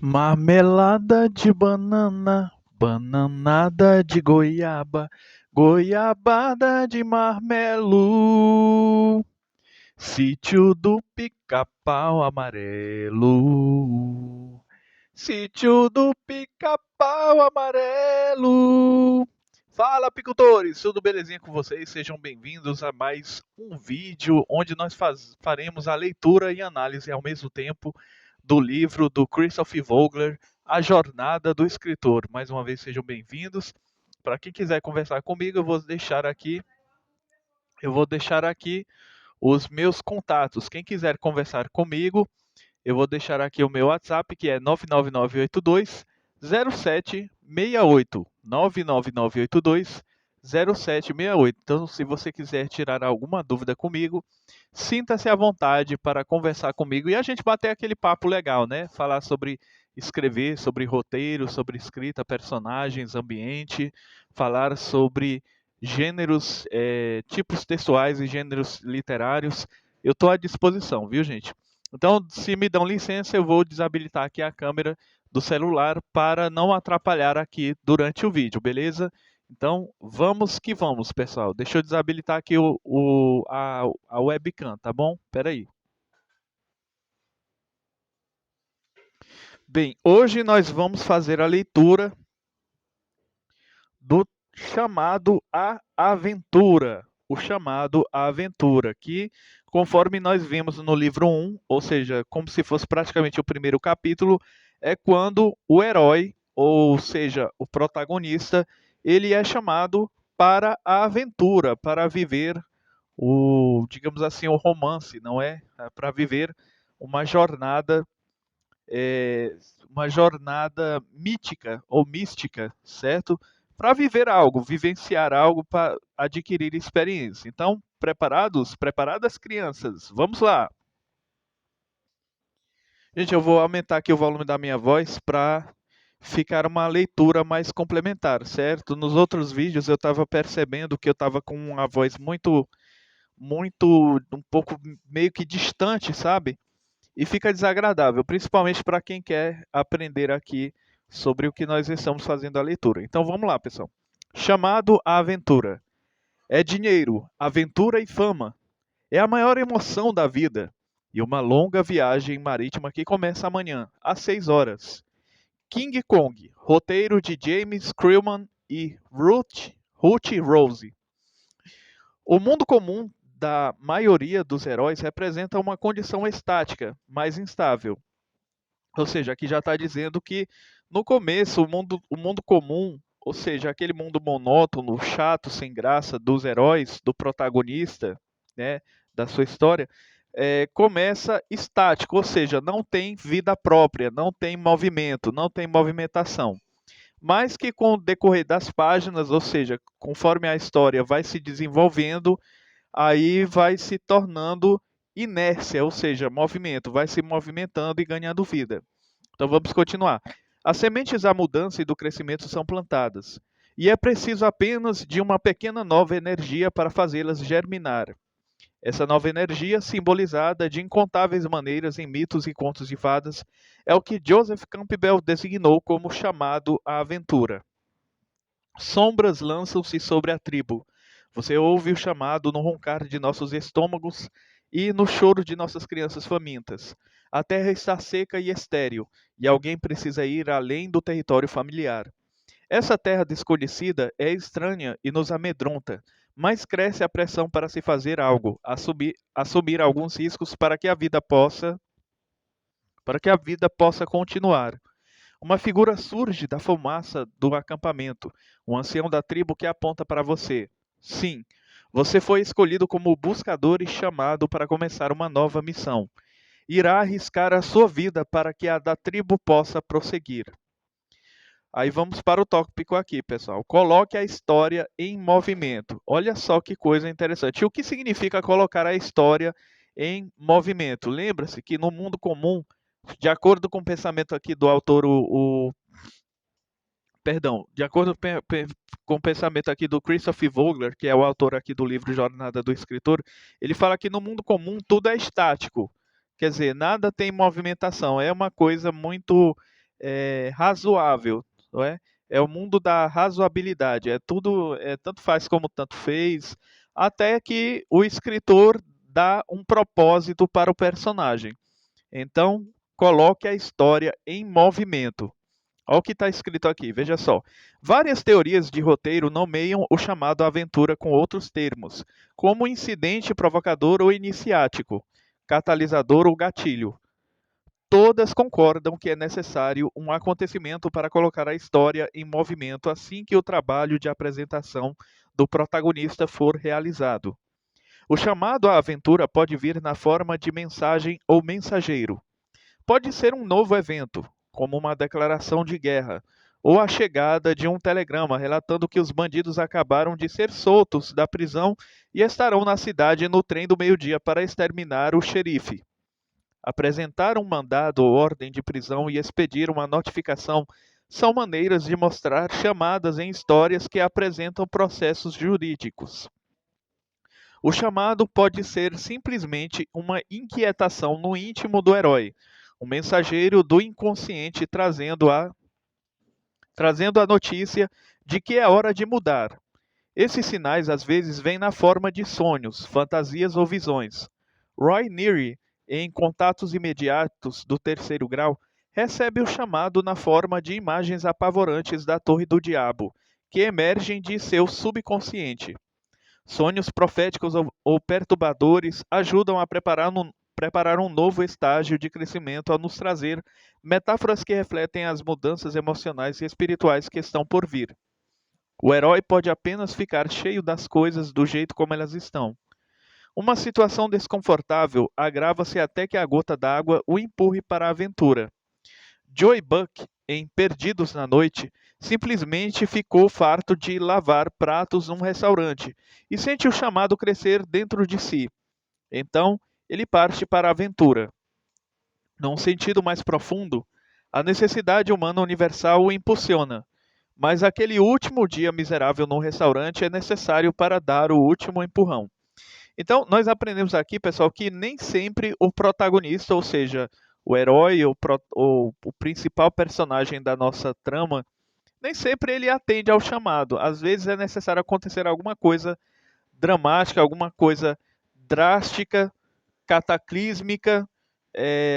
Marmelada de banana, bananada de goiaba, goiabada de marmelo, sítio do pica-pau amarelo, sítio do pica-pau amarelo. Fala, apicultores, tudo belezinha com vocês? Sejam bem-vindos a mais um vídeo onde nós faremos a leitura e análise ao mesmo tempo do livro do Christopher Vogler, A Jornada do Escritor. Mais uma vez, sejam bem-vindos. Para quem quiser conversar comigo, eu vou deixar aqui os meus contatos. Quem quiser conversar comigo, eu vou deixar aqui o meu WhatsApp, que é 99982 0768. 99982 0768. Então, se você quiser tirar alguma dúvida comigo, sinta-se à vontade para conversar comigo e a gente bater aquele papo legal, né? Falar sobre escrever, sobre roteiro, sobre escrita, personagens, ambiente, falar sobre gêneros, tipos textuais e gêneros literários. Eu estou à disposição, viu, gente? Então, se me dão licença, eu vou desabilitar aqui a câmera do celular para não atrapalhar aqui durante o vídeo, beleza? Então, vamos que vamos, pessoal. Deixa eu desabilitar aqui a webcam, tá bom? Espera aí. Bem, hoje nós vamos fazer a leitura do chamado A Aventura. O chamado A Aventura, que conforme nós vimos no livro 1, ou seja, como se fosse praticamente o primeiro capítulo, é quando o herói, ou seja, o protagonista, ele é chamado para a aventura, para viver digamos assim, o romance, não é? Para viver uma jornada, é, uma jornada mítica ou mística, certo? Para viver algo, vivenciar algo, para adquirir experiência. Então, preparados? Preparadas, crianças? Vamos lá! Gente, eu vou aumentar aqui o volume da minha voz para ficar uma leitura mais complementar, certo? Nos outros vídeos eu estava percebendo que eu estava com uma voz um pouco meio que distante, sabe? E fica desagradável, principalmente para quem quer aprender aqui sobre o que nós estamos fazendo a leitura. Então vamos lá, pessoal. Chamado à aventura. É dinheiro, aventura e fama. É a maior emoção da vida. E uma longa viagem marítima que começa amanhã, às 6 horas. King Kong, roteiro de James Creelman e Ruth Rose. O mundo comum da maioria dos heróis representa uma condição estática, mais instável. Ou seja, aqui já está dizendo que no começo o mundo comum, ou seja, aquele mundo monótono, chato, sem graça dos heróis, do protagonista, né, da sua história, começa estático, ou seja, não tem vida própria, não tem movimento, não tem movimentação. Mas que com o decorrer das páginas, ou seja, conforme a história vai se desenvolvendo, aí vai se tornando inércia, ou seja, movimento, vai se movimentando e ganhando vida. Então vamos continuar. As sementes da mudança e do crescimento são plantadas, e é preciso apenas de uma pequena nova energia para fazê-las germinar. Essa nova energia, simbolizada de incontáveis maneiras em mitos e contos de fadas, é o que Joseph Campbell designou como chamado à aventura. Sombras lançam-se sobre a tribo. Você ouve o chamado no roncar de nossos estômagos e no choro de nossas crianças famintas. A terra está seca e estéril, e alguém precisa ir além do território familiar. Essa terra desconhecida é estranha e nos amedronta, mas cresce a pressão para se fazer algo, assumir alguns riscos para que a vida possa continuar. Uma figura surge da fumaça do acampamento, um ancião da tribo que aponta para você. Sim, você foi escolhido como buscador e chamado para começar uma nova missão. Irá arriscar a sua vida para que a da tribo possa prosseguir. Aí vamos para o tópico aqui, pessoal. Coloque a história em movimento. Olha só que coisa interessante. E o que significa colocar a história em movimento? Lembra-se que no mundo comum, de acordo com o pensamento aqui do autor, perdão, de acordo com o pensamento aqui do Christopher Vogler, que é o autor aqui do livro Jornada do Escritor, ele fala que no mundo comum tudo é estático. Quer dizer, nada tem movimentação. É uma coisa muito razoável, não é? É o mundo da razoabilidade, é tudo, tanto faz como tanto fez, até que o escritor dá um propósito para o personagem. Então, coloque a história em movimento. Olha o que está escrito aqui, veja só. Várias teorias de roteiro nomeiam o chamado aventura com outros termos, como incidente provocador ou iniciático, catalisador ou gatilho. Todas concordam que é necessário um acontecimento para colocar a história em movimento assim que o trabalho de apresentação do protagonista for realizado. O chamado à aventura pode vir na forma de mensagem ou mensageiro. Pode ser um novo evento, como uma declaração de guerra, ou a chegada de um telegrama relatando que os bandidos acabaram de ser soltos da prisão e estarão na cidade no trem do meio-dia para exterminar o xerife. Apresentar um mandado ou ordem de prisão e expedir uma notificação são maneiras de mostrar chamadas em histórias que apresentam processos jurídicos. O chamado pode ser simplesmente uma inquietação no íntimo do herói, um mensageiro do inconsciente trazendo a notícia de que é hora de mudar. Esses sinais às vezes vêm na forma de sonhos, fantasias ou visões. Roy Neary, em Contatos Imediatos do Terceiro Grau, recebe o chamado na forma de imagens apavorantes da Torre do Diabo, que emergem de seu subconsciente. Sonhos proféticos ou perturbadores ajudam a preparar um novo estágio de crescimento ao nos trazer metáforas que refletem as mudanças emocionais e espirituais que estão por vir. O herói pode apenas ficar cheio das coisas do jeito como elas estão. Uma situação desconfortável agrava-se até que a gota d'água o empurre para a aventura. Joy Buck, em Perdidos na Noite, simplesmente ficou farto de lavar pratos num restaurante e sente o chamado crescer dentro de si. Então, ele parte para a aventura. Num sentido mais profundo, a necessidade humana universal o impulsiona, mas aquele último dia miserável no restaurante é necessário para dar o último empurrão. Então, nós aprendemos aqui, pessoal, que nem sempre o protagonista, ou seja, o herói ou o principal personagem da nossa trama, nem sempre ele atende ao chamado. Às vezes é necessário acontecer alguma coisa dramática, alguma coisa drástica, cataclísmica,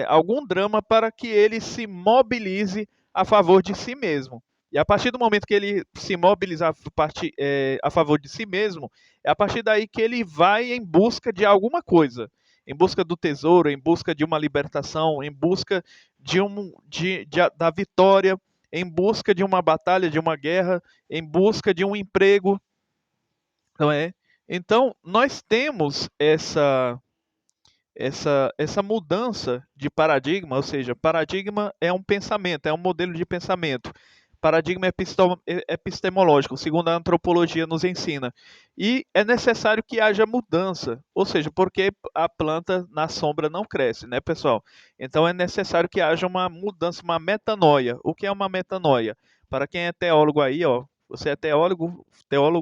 algum drama para que ele se mobilize a favor de si mesmo. E a partir do momento que ele se mobilizar a favor de si mesmo, é a partir daí que ele vai em busca de alguma coisa. Em busca do tesouro, em busca de uma libertação, em busca da vitória, em busca de uma batalha, de uma guerra, em busca de um emprego. Não é? Então, nós temos essa mudança de paradigma, ou seja, paradigma é um pensamento, é um modelo de pensamento. Paradigma epistemológico, segundo a antropologia nos ensina. E é necessário que haja mudança, ou seja, porque a planta na sombra não cresce, né, pessoal? Então é necessário que haja uma mudança, uma metanoia. O que é uma metanoia? Para quem é teólogo aí, ó, você é teólogo,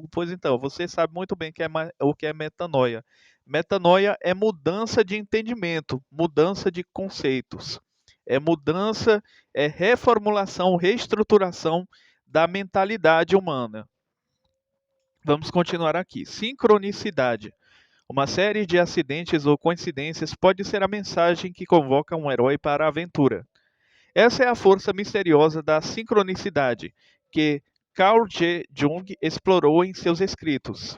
pois então, você sabe muito bem o que é metanoia. Metanoia é mudança de entendimento, mudança de conceitos. É mudança, é reformulação, reestruturação da mentalidade humana. Vamos continuar aqui. Sincronicidade. Uma série de acidentes ou coincidências pode ser a mensagem que convoca um herói para a aventura. Essa é a força misteriosa da sincronicidade, que Carl G. Jung explorou em seus escritos.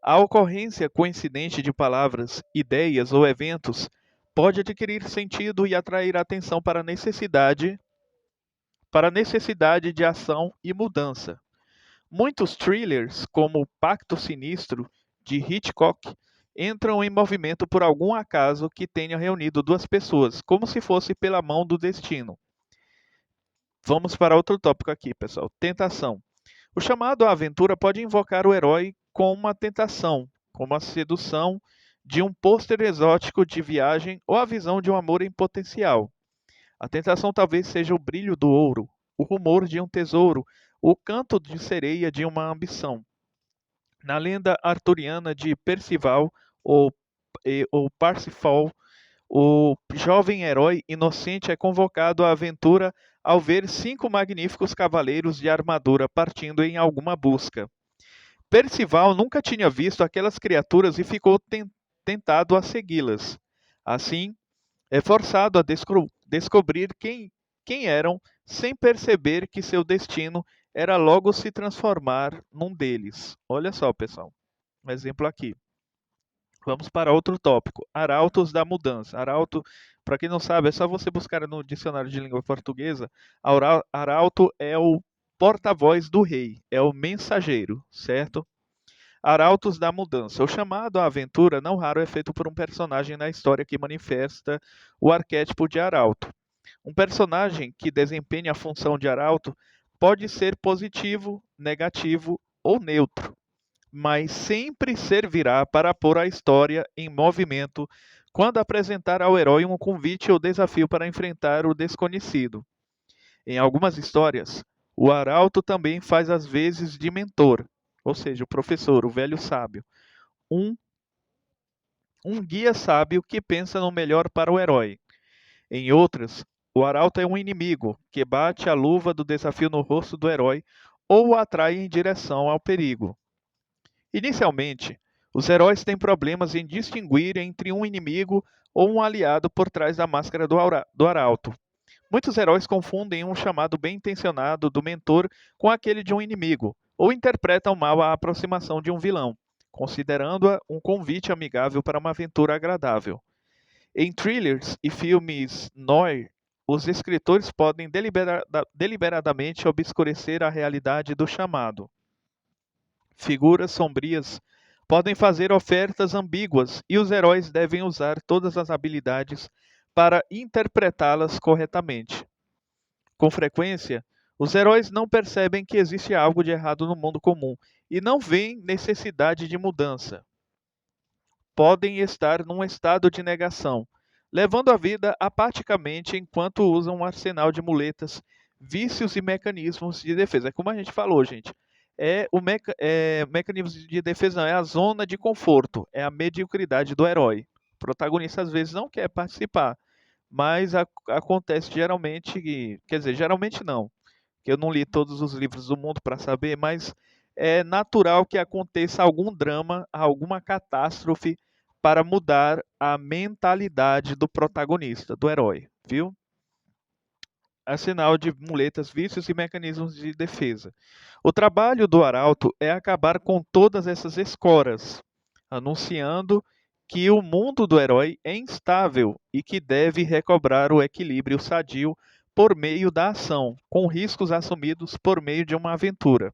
A ocorrência coincidente de palavras, ideias ou eventos pode adquirir sentido e atrair atenção para a necessidade de ação e mudança. Muitos thrillers, como O Pacto Sinistro, de Hitchcock, entram em movimento por algum acaso que tenha reunido duas pessoas, como se fosse pela mão do destino. Vamos para outro tópico aqui, pessoal. Tentação. O chamado à aventura pode invocar o herói com uma tentação, como a sedução de um pôster exótico de viagem ou a visão de um amor em potencial. A tentação talvez seja o brilho do ouro, o rumor de um tesouro, o canto de sereia de uma ambição. Na lenda arturiana de Percival ou Parsifal, o jovem herói inocente é convocado à aventura ao ver 5 magníficos cavaleiros de armadura partindo em alguma busca. Percival nunca tinha visto aquelas criaturas e ficou tentado a segui-las. Assim, é forçado a descobrir quem eram, sem perceber que seu destino era logo se transformar num deles. Olha só, pessoal, um exemplo aqui. Vamos para outro tópico, arautos da mudança. Arauto, para quem não sabe, é só você buscar no dicionário de língua portuguesa. Arauto é o porta-voz do rei, é o mensageiro, certo? Arautos da mudança. O chamado à aventura não raro é feito por um personagem na história que manifesta o arquétipo de arauto. Um personagem que desempenha a função de arauto pode ser positivo, negativo ou neutro, mas sempre servirá para pôr a história em movimento quando apresentar ao herói um convite ou desafio para enfrentar o desconhecido. Em algumas histórias, o arauto também faz as vezes de mentor, ou seja, o professor, o velho sábio, um, um guia sábio que pensa no melhor para o herói. Em outras, o arauto é um inimigo que bate a luva do desafio no rosto do herói ou o atrai em direção ao perigo. Inicialmente, os heróis têm problemas em distinguir entre um inimigo ou um aliado por trás da máscara do arauto. Muitos heróis confundem um chamado bem-intencionado do mentor com aquele de um inimigo, ou interpretam mal a aproximação de um vilão, considerando-a um convite amigável para uma aventura agradável. Em thrillers e filmes noir, os escritores podem deliberadamente obscurecer a realidade do chamado. Figuras sombrias podem fazer ofertas ambíguas e os heróis devem usar todas as habilidades para interpretá-las corretamente. Com frequência, os heróis não percebem que existe algo de errado no mundo comum e não veem necessidade de mudança. Podem estar num estado de negação, levando a vida apaticamente enquanto usam um arsenal de muletas, vícios e mecanismos de defesa. É como a gente falou, gente. Mecanismos de defesa não, é a zona de conforto, é a mediocridade do herói. O protagonista às vezes não quer participar, mas acontece geralmente, quer dizer, geralmente não, que eu não li todos os livros do mundo para saber, mas é natural que aconteça algum drama, alguma catástrofe para mudar a mentalidade do protagonista, do herói, viu? Arsenal de muletas, vícios e mecanismos de defesa. O trabalho do arauto é acabar com todas essas escoras, anunciando que o mundo do herói é instável e que deve recobrar o equilíbrio sadio por meio da ação, com riscos assumidos por meio de uma aventura.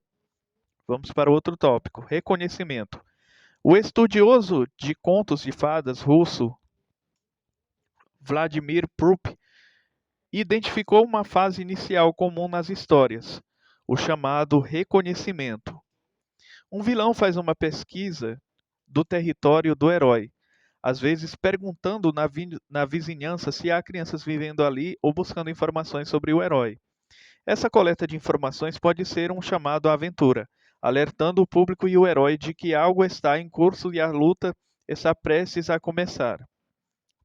Vamos para outro tópico: reconhecimento. O estudioso de contos de fadas russo Vladimir Prup identificou uma fase inicial comum nas histórias, o chamado reconhecimento. Um vilão faz uma pesquisa do território do herói, às vezes perguntando na vizinhança se há crianças vivendo ali ou buscando informações sobre o herói. Essa coleta de informações pode ser um chamado à aventura, alertando o público e o herói de que algo está em curso e a luta está prestes a começar.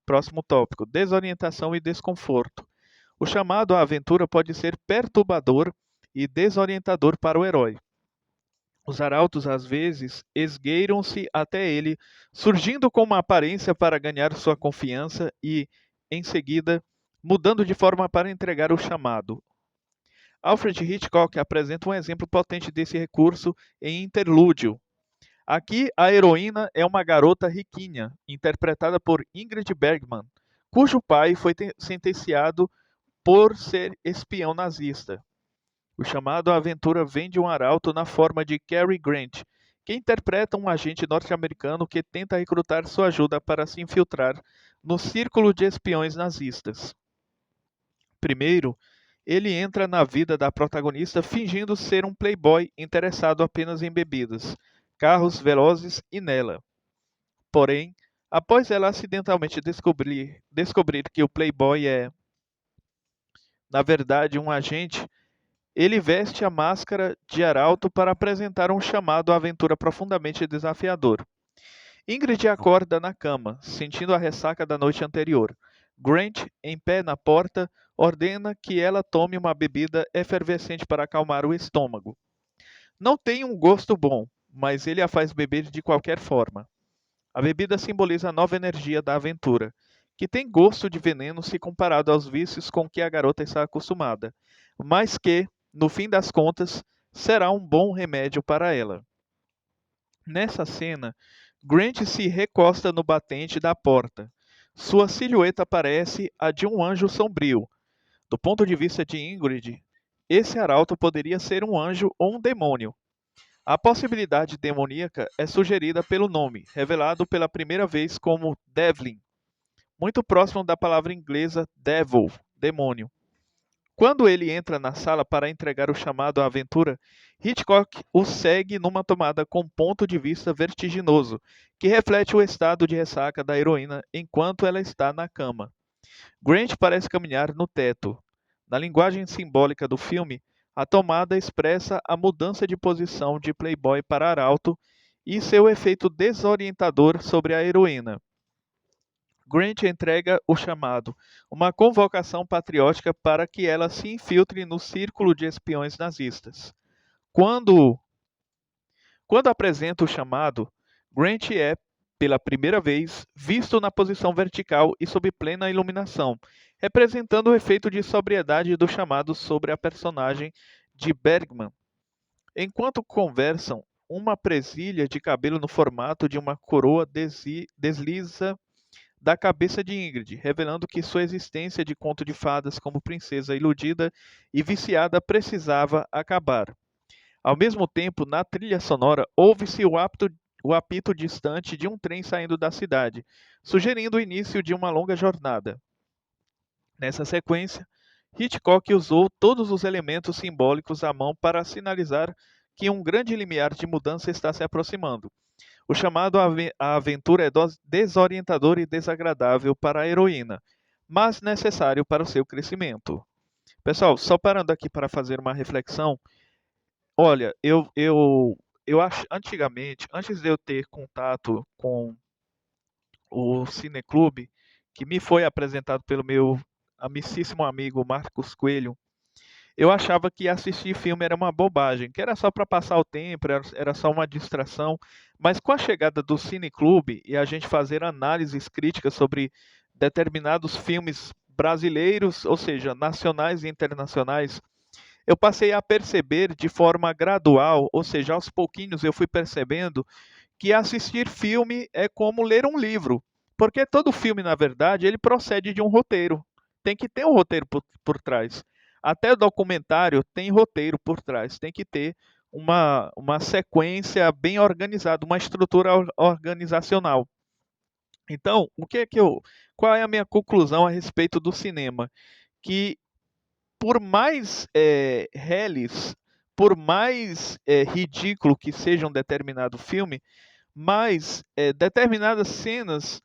Próximo tópico: desorientação e desconforto. O chamado à aventura pode ser perturbador e desorientador para o herói. Os arautos às vezes esgueiram-se até ele, surgindo com uma aparência para ganhar sua confiança e, em seguida, mudando de forma para entregar o chamado. Alfred Hitchcock apresenta um exemplo potente desse recurso em Interlúdio. Aqui, a heroína é uma garota riquinha, interpretada por Ingrid Bergman, cujo pai foi sentenciado por ser espião nazista. O chamado à aventura vem de um arauto na forma de Cary Grant, que interpreta um agente norte-americano que tenta recrutar sua ajuda para se infiltrar no círculo de espiões nazistas. Primeiro, ele entra na vida da protagonista fingindo ser um playboy interessado apenas em bebidas, carros velozes e nela. Porém, após ela acidentalmente descobrir que o playboy é, na verdade, um agente, ele veste a máscara de arauto para apresentar um chamado à aventura profundamente desafiador. Ingrid acorda na cama, sentindo a ressaca da noite anterior. Grant, em pé na porta, ordena que ela tome uma bebida efervescente para acalmar o estômago. Não tem um gosto bom, mas ele a faz beber de qualquer forma. A bebida simboliza a nova energia da aventura, que tem gosto de veneno se comparado aos vícios com que a garota está acostumada, mas que, no fim das contas, será um bom remédio para ela. Nessa cena, Grant se recosta no batente da porta. Sua silhueta parece a de um anjo sombrio. Do ponto de vista de Ingrid, esse arauto poderia ser um anjo ou um demônio. A possibilidade demoníaca é sugerida pelo nome, revelado pela primeira vez como Devlin, muito próximo da palavra inglesa devil, demônio. Quando ele entra na sala para entregar o chamado à aventura, Hitchcock o segue numa tomada com ponto de vista vertiginoso, que reflete o estado de ressaca da heroína enquanto ela está na cama. Grant parece caminhar no teto. Na linguagem simbólica do filme, a tomada expressa a mudança de posição de Playboy para arauto e seu efeito desorientador sobre a heroína. Grant entrega o chamado, uma convocação patriótica para que ela se infiltre no círculo de espiões nazistas. Quando, quando apresenta o chamado, Grant é, pela primeira vez, visto na posição vertical e sob plena iluminação, representando o efeito de sobriedade do chamado sobre a personagem de Bergman. Enquanto conversam, uma presilha de cabelo no formato de uma coroa desliza da cabeça de Ingrid, revelando que sua existência de conto de fadas como princesa iludida e viciada precisava acabar. Ao mesmo tempo, na trilha sonora, ouve-se o apito distante de um trem saindo da cidade, sugerindo o início de uma longa jornada. Nessa sequência, Hitchcock usou todos os elementos simbólicos à mão para sinalizar que um grande limiar de mudança está se aproximando. O chamado à aventura é desorientador e desagradável para a heroína, mas necessário para o seu crescimento. Pessoal, só parando aqui para fazer uma reflexão, olha, eu acho, antigamente, antes de eu ter contato com o Cineclube, que me foi apresentado pelo meu amicíssimo amigo Marcos Coelho, eu achava que assistir filme era uma bobagem, que era só para passar o tempo, era só uma distração. Mas com a chegada do Cineclube e a gente fazer análises críticas sobre determinados filmes brasileiros, ou seja, nacionais e internacionais, eu passei a perceber de forma gradual, ou seja, aos pouquinhos eu fui percebendo que assistir filme é como ler um livro. Porque todo filme, na verdade, ele procede de um roteiro. Tem que ter um roteiro por trás. Até o documentário tem roteiro por trás. Tem que ter uma sequência bem organizada, uma estrutura organizacional. Então, qual é a minha conclusão a respeito do cinema? Que por mais reles, por mais ridículo que seja um determinado filme, mas determinadas cenas,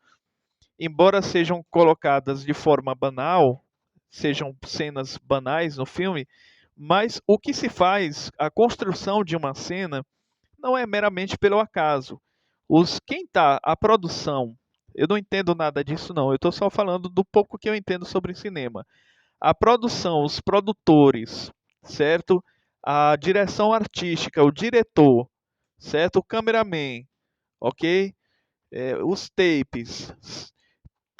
embora sejam colocadas de forma banal, sejam cenas banais no filme, mas o que se faz, a construção de uma cena, não é meramente pelo acaso. A produção, eu não entendo nada disso não, eu estou só falando do pouco que eu entendo sobre cinema. A produção, os produtores, certo? A direção artística, o diretor, certo? O cameraman, ok? Os tapes,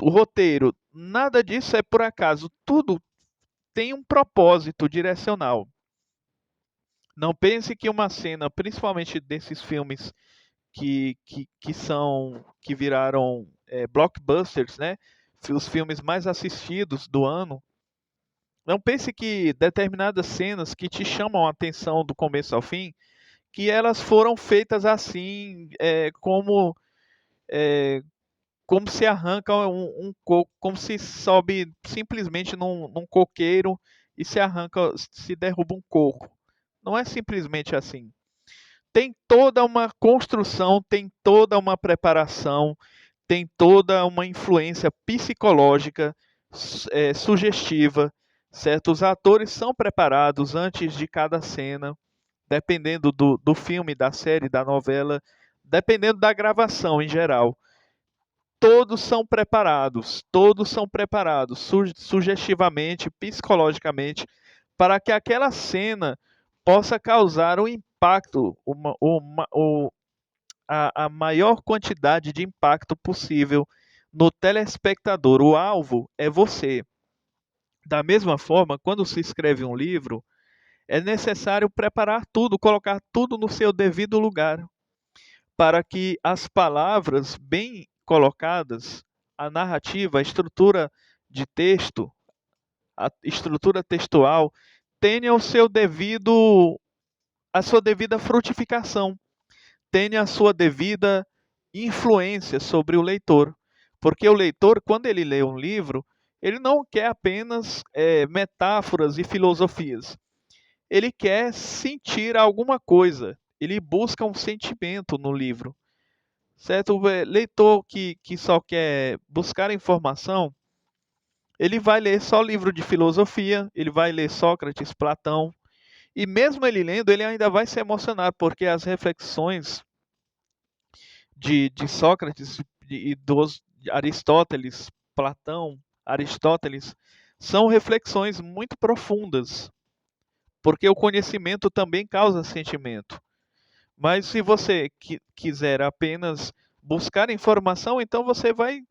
o roteiro, nada disso é por acaso. Tudo tem um propósito direcional. Não pense que uma cena, principalmente desses filmes que viraram blockbusters, né? Os filmes mais assistidos do ano. Não pense que determinadas cenas que te chamam a atenção do começo ao fim, que elas foram feitas assim, é, como se arranca um coco, como se sobe simplesmente num coqueiro e se arranca, se derruba um coco. Não é simplesmente assim. Tem toda uma construção, tem toda uma preparação, tem toda uma influência psicológica, sugestiva, certo? Os atores são preparados antes de cada cena, dependendo do filme, da série, da novela, dependendo da gravação em geral. todos são preparados sugestivamente, psicologicamente, para que aquela cena possa causar um impacto, a maior quantidade de impacto possível no telespectador. O alvo é você. Da mesma forma, quando se escreve um livro, é necessário preparar tudo, colocar tudo no seu devido lugar, para que as palavras bem colocadas, a narrativa, a estrutura de texto, a estrutura textual, tenha a sua devida frutificação, tenha a sua devida influência sobre o leitor. Porque o leitor, quando ele lê um livro, ele não quer apenas metáforas e filosofias. Ele quer sentir alguma coisa. Ele busca um sentimento no livro. Certo? O leitor que só quer buscar informação, ele vai ler só livro de filosofia, ele vai ler Sócrates, Platão, e mesmo ele lendo, ele ainda vai se emocionar, porque as reflexões de Sócrates e dos Aristóteles, Platão, Aristóteles, são reflexões muito profundas, porque o conhecimento também causa sentimento. Mas se você quiser apenas buscar informação, então você vai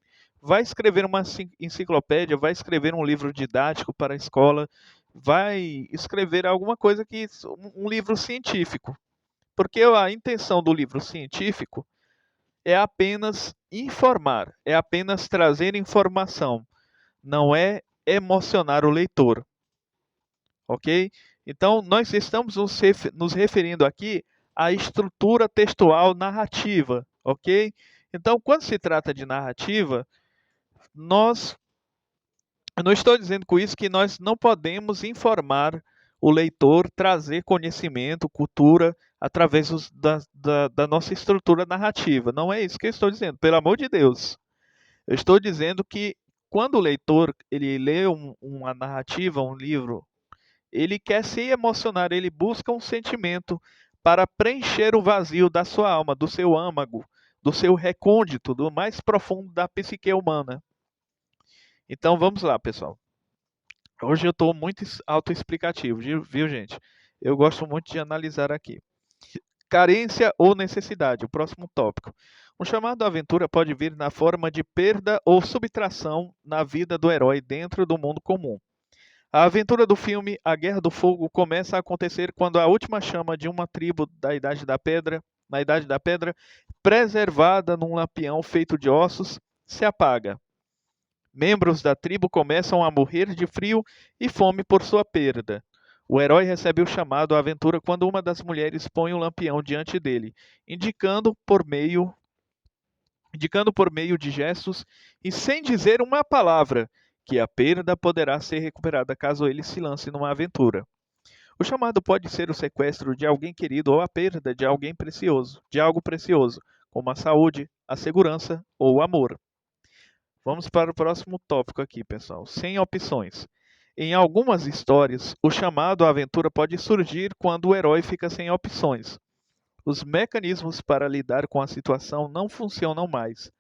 escrever uma enciclopédia, vai escrever um livro didático para a escola, vai escrever alguma coisa um livro científico. Porque a intenção do livro científico é apenas informar, é apenas trazer informação, não é emocionar o leitor, ok? Então, nós estamos nos referindo aqui à estrutura textual narrativa, ok? Então, quando se trata de narrativa, eu não estou dizendo com isso que nós não podemos informar o leitor, trazer conhecimento, cultura, através da nossa estrutura narrativa. Não é isso que eu estou dizendo, pelo amor de Deus. Eu estou dizendo que quando o leitor ele lê uma narrativa, um livro, ele quer se emocionar, ele busca um sentimento para preencher o vazio da sua alma, do seu âmago, do seu recôndito, do mais profundo da psique humana. Então vamos lá, pessoal. Hoje eu estou muito autoexplicativo, viu, gente? Eu gosto muito de analisar aqui. Carência ou necessidade, o próximo tópico. Um chamado à aventura pode vir na forma de perda ou subtração na vida do herói dentro do mundo comum. A aventura do filme A Guerra do Fogo começa a acontecer quando a última chama de uma tribo na Idade da Pedra, preservada num lampião feito de ossos, se apaga. Membros da tribo começam a morrer de frio e fome por sua perda. O herói recebe o chamado à aventura quando uma das mulheres põe o lampião diante dele, indicando por meio de gestos e sem dizer uma palavra que a perda poderá ser recuperada caso ele se lance numa aventura. O chamado pode ser o sequestro de alguém querido ou a perda de algo precioso, como a saúde, a segurança ou o amor. Vamos para o próximo tópico aqui, pessoal. Sem opções. Em algumas histórias, o chamado à aventura pode surgir quando o herói fica sem opções. Os mecanismos para lidar com a situação não funcionam mais.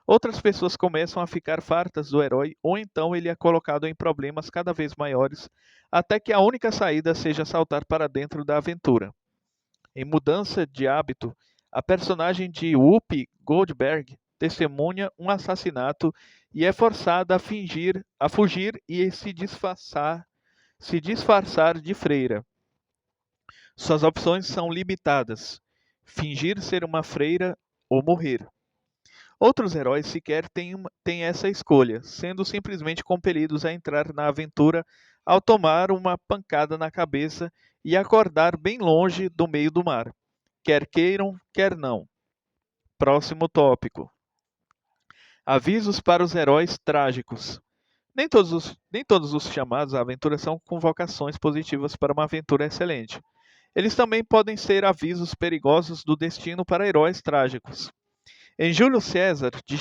Outras pessoas começam a ficar fartas do herói, ou então ele é colocado em problemas cada vez maiores, até que a única saída seja saltar para dentro da aventura. Em Mudança de Hábito, a personagem de Whoopi Goldberg testemunha um assassinato e é forçada a fugir e se disfarçar de freira. Suas opções são limitadas: fingir ser uma freira ou morrer. Outros heróis sequer têm essa escolha, sendo simplesmente compelidos a entrar na aventura ao tomar uma pancada na cabeça e acordar bem longe do meio do mar. Quer queiram, quer não. Próximo tópico. Avisos para os heróis trágicos. Nem todos os chamados à aventura são convocações positivas para uma aventura excelente. Eles também podem ser avisos perigosos do destino para heróis trágicos. Em Júlio César, de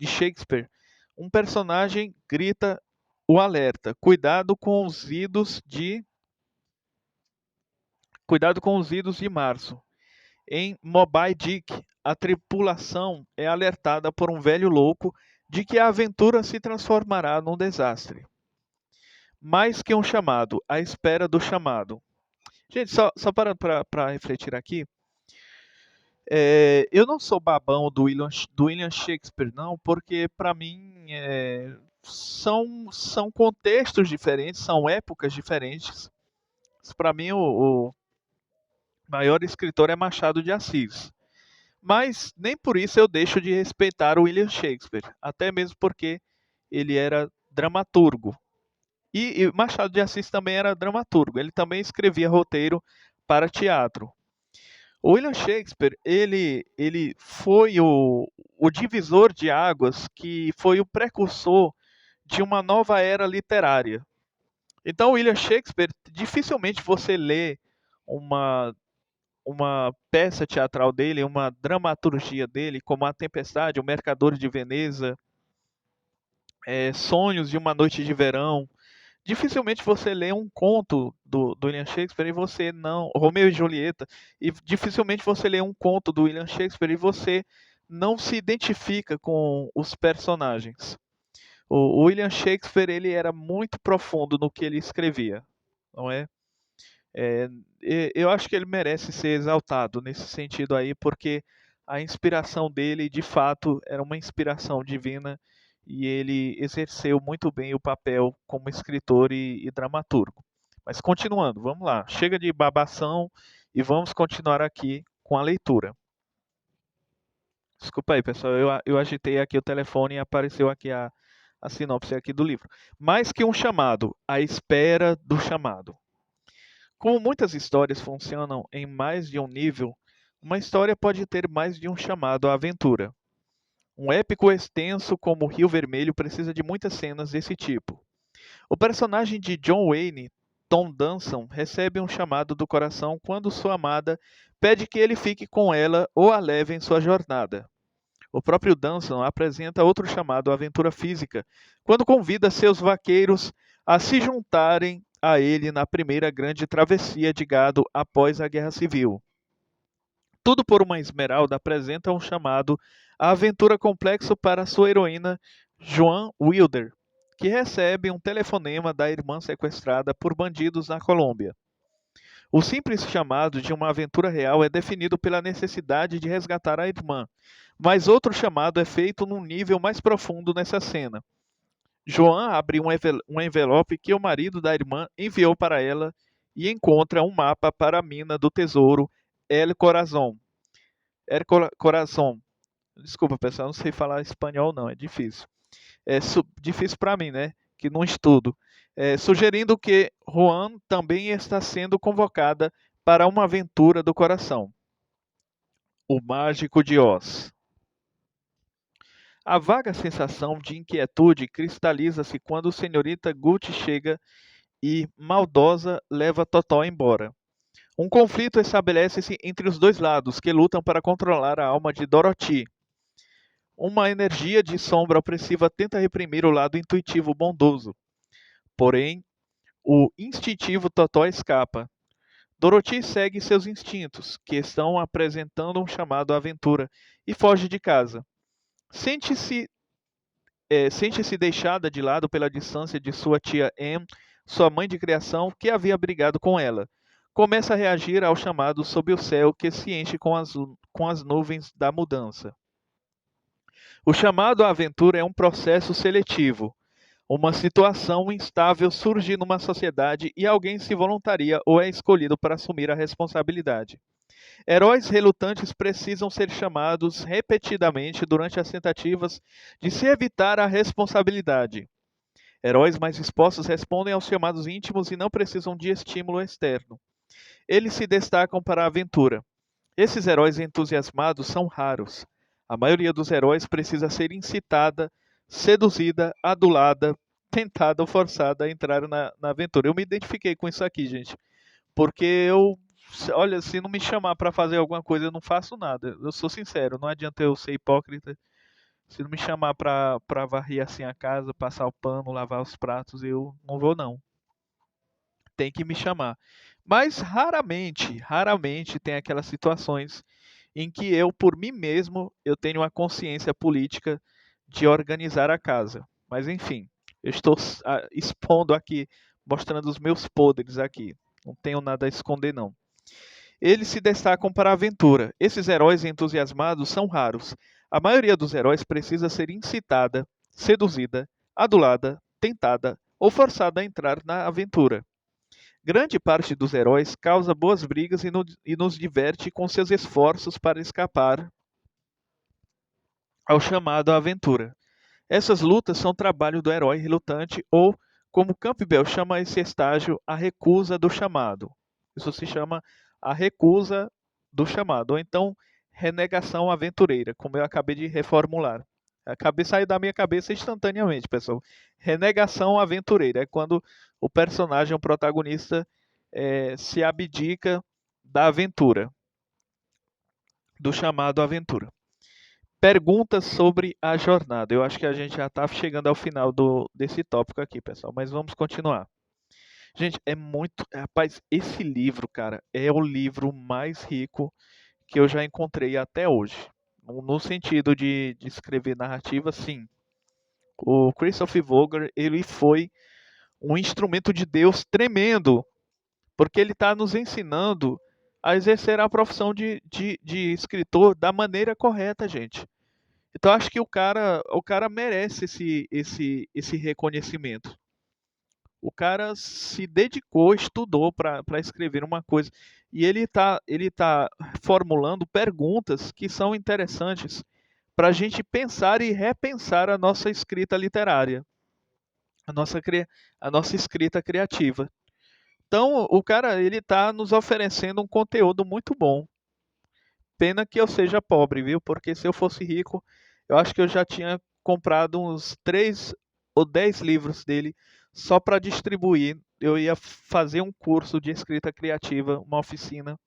Shakespeare, um personagem grita o alerta: Cuidado com os idos de março. Em Moby Dick, a tripulação é alertada por um velho louco de que a aventura se transformará num desastre. Mais que um chamado, à espera do chamado. Gente, só parando para refletir aqui, eu não sou babão do William Shakespeare, não, porque para mim são contextos diferentes, são épocas diferentes. Para mim, o maior escritor é Machado de Assis. Mas nem por isso eu deixo de respeitar o William Shakespeare, até mesmo porque ele era dramaturgo. E Machado de Assis também era dramaturgo, ele também escrevia roteiro para teatro. O William Shakespeare, ele foi o divisor de águas, que foi o precursor de uma nova era literária. Então, o William Shakespeare, dificilmente você lê uma, uma peça teatral dele, uma dramaturgia dele, como A Tempestade, O Mercador de Veneza, Sonhos de uma Noite de Verão. Dificilmente você lê um conto do William Shakespeare e você não. Romeu e Julieta, e dificilmente você lê um conto do William Shakespeare e você não se identifica com os personagens. O William Shakespeare, ele era muito profundo no que ele escrevia, não é? Eu acho que ele merece ser exaltado nesse sentido aí, porque a inspiração dele, de fato, era uma inspiração divina e ele exerceu muito bem o papel como escritor e dramaturgo. Mas continuando, vamos lá. Chega de babação e vamos continuar aqui com a leitura. Desculpa aí, pessoal, eu agitei aqui o telefone e apareceu aqui a sinopse aqui do livro. Mais que um chamado, a espera do chamado. Como muitas histórias funcionam em mais de um nível, uma história pode ter mais de um chamado à aventura. Um épico extenso como o Rio Vermelho precisa de muitas cenas desse tipo. O personagem de John Wayne, Tom Danson, recebe um chamado do coração quando sua amada pede que ele fique com ela ou a leve em sua jornada. O próprio Danson apresenta outro chamado à aventura física, quando convida seus vaqueiros a se juntarem a ele na primeira grande travessia de gado após a Guerra Civil. Tudo por uma Esmeralda apresenta um chamado à aventura complexo para sua heroína, Joan Wilder, que recebe um telefonema da irmã sequestrada por bandidos na Colômbia. O simples chamado de uma aventura real é definido pela necessidade de resgatar a irmã, mas outro chamado é feito num nível mais profundo nessa cena. Joan abre um envelope que o marido da irmã enviou para ela e encontra um mapa para a mina do tesouro El Corazón. Desculpa, pessoal, não sei falar espanhol não, é difícil. Difícil para mim, né? Que não estudo. Sugerindo que Juan também está sendo convocada para uma aventura do coração. O Mágico de Oz. A vaga sensação de inquietude cristaliza-se quando Senhorita Gucci chega e, maldosa, leva Totó embora. Um conflito estabelece-se entre os dois lados, que lutam para controlar a alma de Dorothy. Uma energia de sombra opressiva tenta reprimir o lado intuitivo bondoso. Porém, o instintivo Totó escapa. Dorothy segue seus instintos, que estão apresentando um chamado à aventura, e foge de casa. Sente-se deixada de lado pela distância de sua tia Anne, sua mãe de criação, que havia brigado com ela. Começa a reagir ao chamado sob o céu que se enche com as nuvens da mudança. O chamado à aventura é um processo seletivo. Uma situação instável surge numa sociedade e alguém se voluntaria ou é escolhido para assumir a responsabilidade. Heróis relutantes precisam ser chamados repetidamente durante as tentativas de se evitar a responsabilidade. Heróis mais dispostos respondem aos chamados íntimos e não precisam de estímulo externo. Eles se destacam para a aventura. Esses heróis entusiasmados são raros. A maioria dos heróis precisa ser incitada, seduzida, adulada, tentada ou forçada a entrar na aventura. Eu me identifiquei com isso aqui, gente. Porque olha, se não me chamar para fazer alguma coisa, eu não faço nada. Eu sou sincero, não adianta eu ser hipócrita. Se não me chamar para varrer assim a casa, passar o pano, lavar os pratos, eu não vou não. Tem que me chamar. Mas raramente tem aquelas situações em que eu, por mim mesmo, eu tenho uma consciência política de organizar a casa. Mas enfim, eu estou expondo aqui, mostrando os meus podres aqui. Não tenho nada a esconder, não. Eles se destacam para a aventura. Esses heróis entusiasmados são raros. A maioria dos heróis precisa ser incitada, seduzida, adulada, tentada ou forçada a entrar na aventura. Grande parte dos heróis causa boas brigas e nos diverte com seus esforços para escapar ao chamado à aventura. Essas lutas são trabalho do herói relutante ou, como Campbell chama esse estágio, a recusa do chamado. Isso se chama a recusa do chamado, ou então renegação aventureira, como eu acabei de reformular. Acabei de sair da minha cabeça instantaneamente, pessoal. Renegação aventureira é quando o personagem, o protagonista, se abdica da aventura, do chamado aventura. Perguntas sobre a jornada. Eu acho que a gente já está chegando ao final desse tópico aqui, pessoal, mas vamos continuar. Gente, é muito. Rapaz, esse livro, cara, é o livro mais rico que eu já encontrei até hoje. No sentido de escrever narrativa, sim. O Christopher Vogler, ele foi um instrumento de Deus tremendo, porque ele está nos ensinando a exercer a profissão de escritor da maneira correta, gente. Então acho que o cara merece esse reconhecimento. O cara se dedicou, estudou para escrever uma coisa. E ele tá formulando perguntas que são interessantes para a gente pensar e repensar a nossa escrita literária, a nossa, a nossa escrita criativa. Então, o cara ele está nos oferecendo um conteúdo muito bom. Pena que eu seja pobre, viu? Porque se eu fosse rico, eu acho que eu já tinha comprado uns 3 ou 10 livros dele só para distribuir. Eu ia fazer um curso de escrita criativa, uma oficina,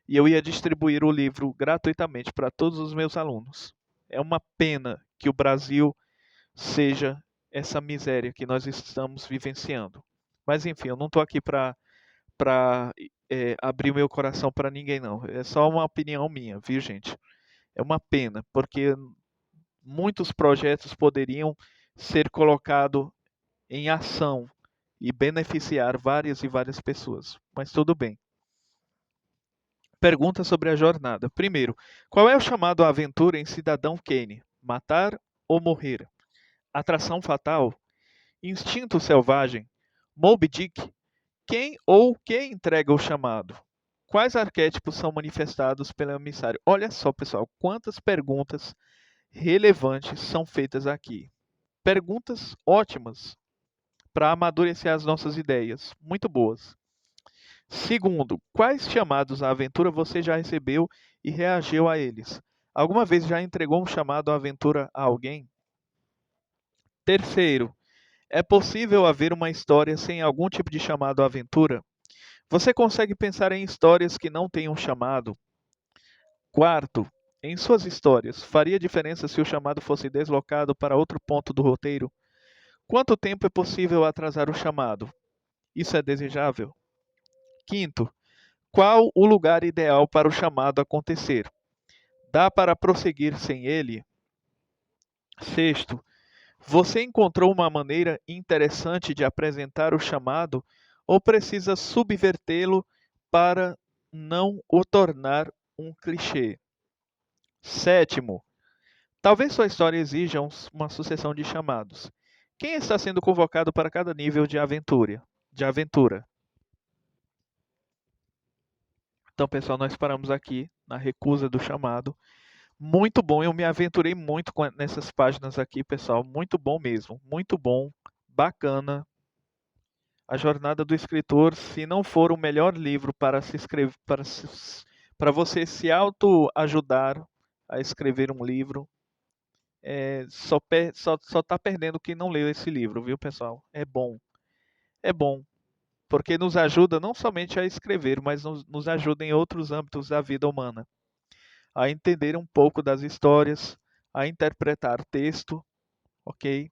e eu ia distribuir o livro gratuitamente para todos os meus alunos. É uma pena que o Brasil seja essa miséria que nós estamos vivenciando. Mas enfim, eu não estou aqui para abrir o meu coração para ninguém, não. É só uma opinião minha, viu, gente? É uma pena, porque muitos projetos poderiam ser colocados em ação e beneficiar várias e várias pessoas. Mas tudo bem. Pergunta sobre a jornada. Primeiro, qual é o chamado à aventura em Cidadão Kane? Matar ou morrer? Atração fatal? Instinto selvagem? Moby Dick? Quem ou que entrega o chamado? Quais arquétipos são manifestados pelo emissário? Olha só, pessoal, quantas perguntas relevantes são feitas aqui. Perguntas ótimas para amadurecer as nossas ideias. Muito boas. Segundo, quais chamados à aventura você já recebeu e reagiu a eles? Alguma vez já entregou um chamado à aventura a alguém? Terceiro, é possível haver uma história sem algum tipo de chamado à aventura? Você consegue pensar em histórias que não tenham chamado? Quarto, em suas histórias, faria diferença se o chamado fosse deslocado para outro ponto do roteiro? Quanto tempo é possível atrasar o chamado? Isso é desejável? Quinto, qual o lugar ideal para o chamado acontecer? Dá para prosseguir sem ele? Sexto, você encontrou uma maneira interessante de apresentar o chamado ou precisa subvertê-lo para não o tornar um clichê? Sétimo, talvez sua história exija uma sucessão de chamados. Quem está sendo convocado para cada nível de aventura? Então, pessoal, nós paramos aqui na recusa do chamado. Muito bom, eu me aventurei muito nessas páginas aqui, pessoal. Muito bom mesmo, muito bom, bacana. A Jornada do Escritor, se não for o melhor livro para se escrever, para você se autoajudar a escrever um livro, só está perdendo quem não leu esse livro, viu, pessoal? É bom, porque nos ajuda não somente a escrever, mas nos ajuda em outros âmbitos da vida humana, a entender um pouco das histórias, a interpretar texto, ok?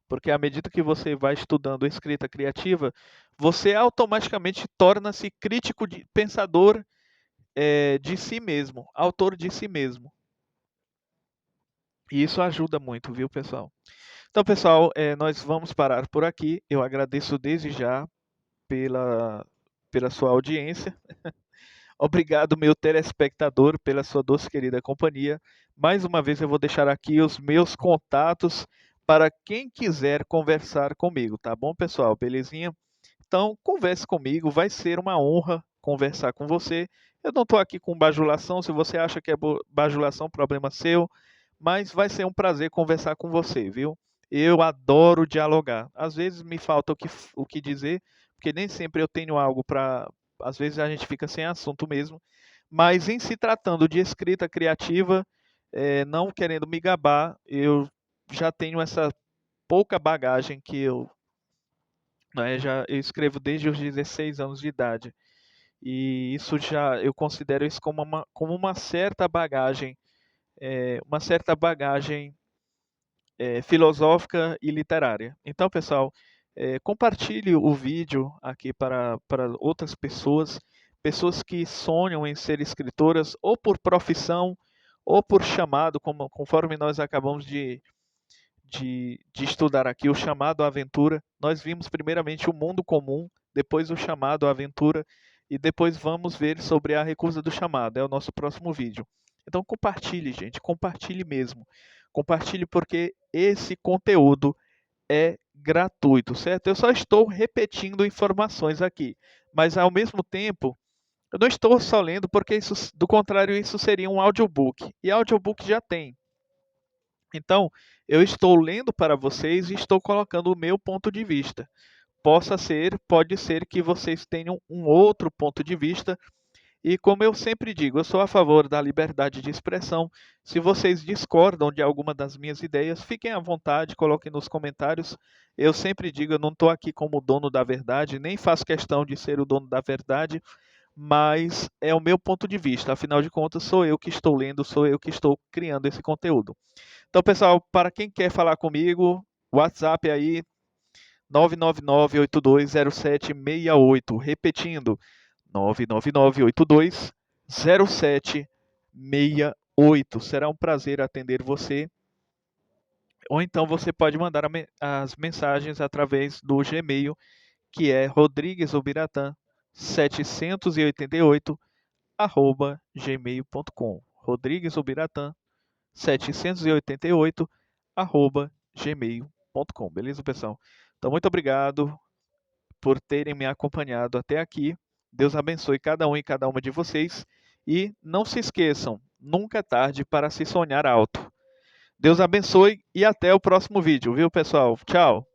Porque à medida que você vai estudando escrita criativa, você automaticamente torna-se crítico, pensador de si mesmo, autor de si mesmo. E isso ajuda muito, viu, pessoal? Então, pessoal, nós vamos parar por aqui. Eu agradeço desde já pela sua audiência. Obrigado, meu telespectador, pela sua doce querida companhia. Mais uma vez eu vou deixar aqui os meus contatos para quem quiser conversar comigo, tá bom, pessoal? Belezinha? Então, converse comigo, vai ser uma honra conversar com você. Eu não estou aqui com bajulação, se você acha que é bajulação, problema seu, mas vai ser um prazer conversar com você, viu? Eu adoro dialogar. Às vezes me falta o que dizer, porque nem sempre eu tenho algo para. Às vezes a gente fica sem assunto mesmo. Mas em se tratando de escrita criativa, não querendo me gabar, eu já tenho essa pouca bagagem que eu, né, eu escrevo desde os 16 anos de idade. E isso já eu considero isso como uma certa bagagem, filosófica e literária. Então, pessoal, compartilhe o vídeo aqui para outras pessoas, pessoas que sonham em ser escritoras, ou por profissão, ou por chamado, conforme nós acabamos de estudar aqui, o chamado à aventura. Nós vimos primeiramente o mundo comum, depois o chamado à aventura, e depois vamos ver sobre a recusa do chamado. É o nosso próximo vídeo. Então compartilhe, gente, compartilhe mesmo. Compartilhe porque esse conteúdo é gratuito, certo? Eu só estou repetindo informações aqui, mas ao mesmo tempo, eu não estou só lendo porque isso, do contrário, isso seria um audiobook. E audiobook já tem. Então, eu estou lendo para vocês e estou colocando o meu ponto de vista. Pode ser que vocês tenham um outro ponto de vista. E como eu sempre digo, eu sou a favor da liberdade de expressão. Se vocês discordam de alguma das minhas ideias, fiquem à vontade, coloquem nos comentários. Eu sempre digo, eu não estou aqui como dono da verdade, nem faço questão de ser o dono da verdade, mas é o meu ponto de vista. Afinal de contas, sou eu que estou lendo, sou eu que estou criando esse conteúdo. Então, pessoal, para quem quer falar comigo, WhatsApp aí 999820768. Repetindo, 999820768. Será um prazer atender você. Ou então você pode mandar as mensagens através do Gmail, que é rodriguesobiratã788@gmail.com. rodriguesobiratã788@gmail.com. Beleza, pessoal? Então, muito obrigado por terem me acompanhado até aqui. Deus abençoe cada um e cada uma de vocês. E não se esqueçam, nunca é tarde para se sonhar alto. Deus abençoe e até o próximo vídeo, viu, pessoal? Tchau!